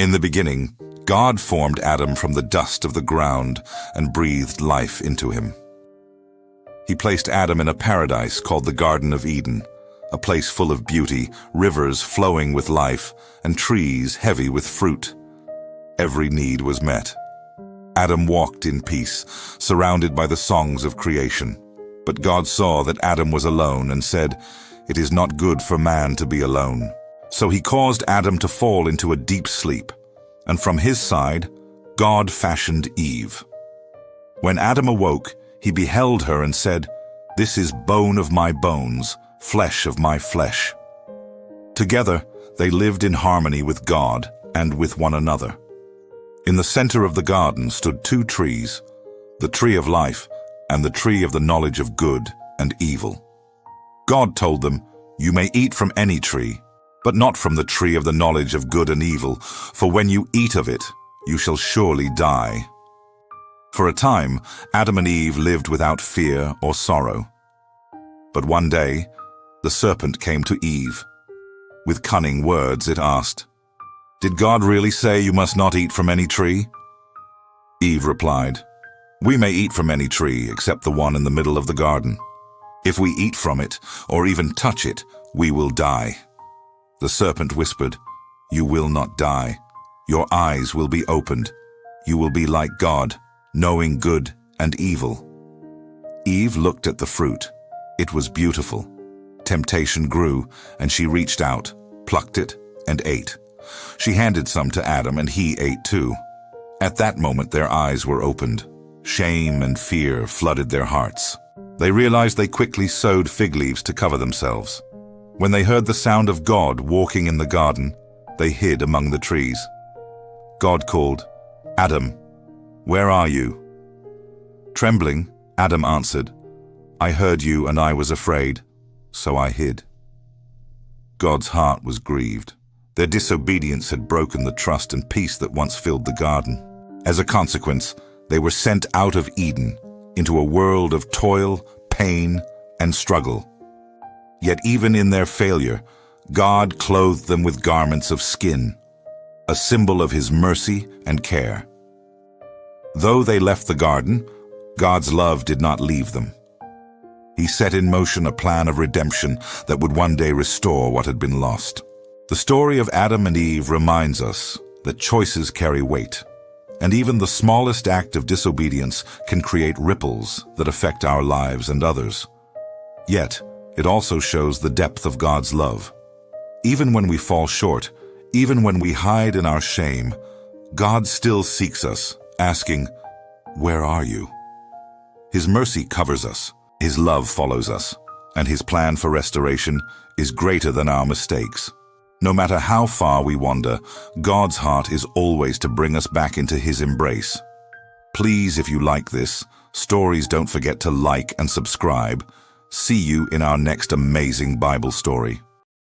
In the beginning, God formed Adam from the dust of the ground and breathed life into him. He placed Adam in a paradise called the Garden of Eden, a place full of beauty, rivers flowing with life, and trees heavy with fruit. Every need was met. Adam walked in peace, surrounded by the songs of creation. But God saw that Adam was alone and said, "It is not good for man to be alone." So he caused Adam to fall into a deep sleep, and from his side, God fashioned Eve. When Adam awoke, he beheld her and said, "This is bone of my bones, flesh of my flesh." Together, they lived in harmony with God and with one another. In the center of the garden stood two trees, the tree of life and the tree of the knowledge of good and evil. God told them, "You may eat from any tree, but not from the tree of the knowledge of good and evil, for when you eat of it, you shall surely die." For a time, Adam and Eve lived without fear or sorrow. But one day, the serpent came to Eve. With cunning words, it asked, "Did God really say you must not eat from any tree?" Eve replied, "We may eat from any tree except the one in the middle of the garden. If we eat from it, or even touch it, we will die." The serpent whispered, "You will not die. Your eyes will be opened. You will be like God, knowing good and evil." Eve looked at the fruit. It was beautiful. Temptation grew, and she reached out, plucked it, and ate. She handed some to Adam, and he ate too. At that moment, their eyes were opened. Shame and fear flooded their hearts. They realized they quickly sewed fig leaves to cover themselves. When they heard the sound of God walking in the garden, they hid among the trees. God called, "Adam, where are you?" Trembling, Adam answered, "I heard you and I was afraid, so I hid." God's heart was grieved. Their disobedience had broken the trust and peace that once filled the garden. As a consequence, they were sent out of Eden into a world of toil, pain, and struggle. Yet even in their failure, God clothed them with garments of skin, a symbol of his mercy and care. Though they left the garden, God's love did not leave them. He set in motion a plan of redemption that would one day restore what had been lost. The story of Adam and Eve reminds us that choices carry weight, and even the smallest act of disobedience can create ripples that affect our lives and others. Yet, it also shows the depth of God's love. Even when we fall short, even when we hide in our shame, God still seeks us, asking, "Where are you?" His mercy covers us, his love follows us, and his plan for restoration is greater than our mistakes. No matter how far we wander, God's heart is always to bring us back into his embrace. Please, if you like this stories, don't forget to like and subscribe. See you in our next amazing Bible story.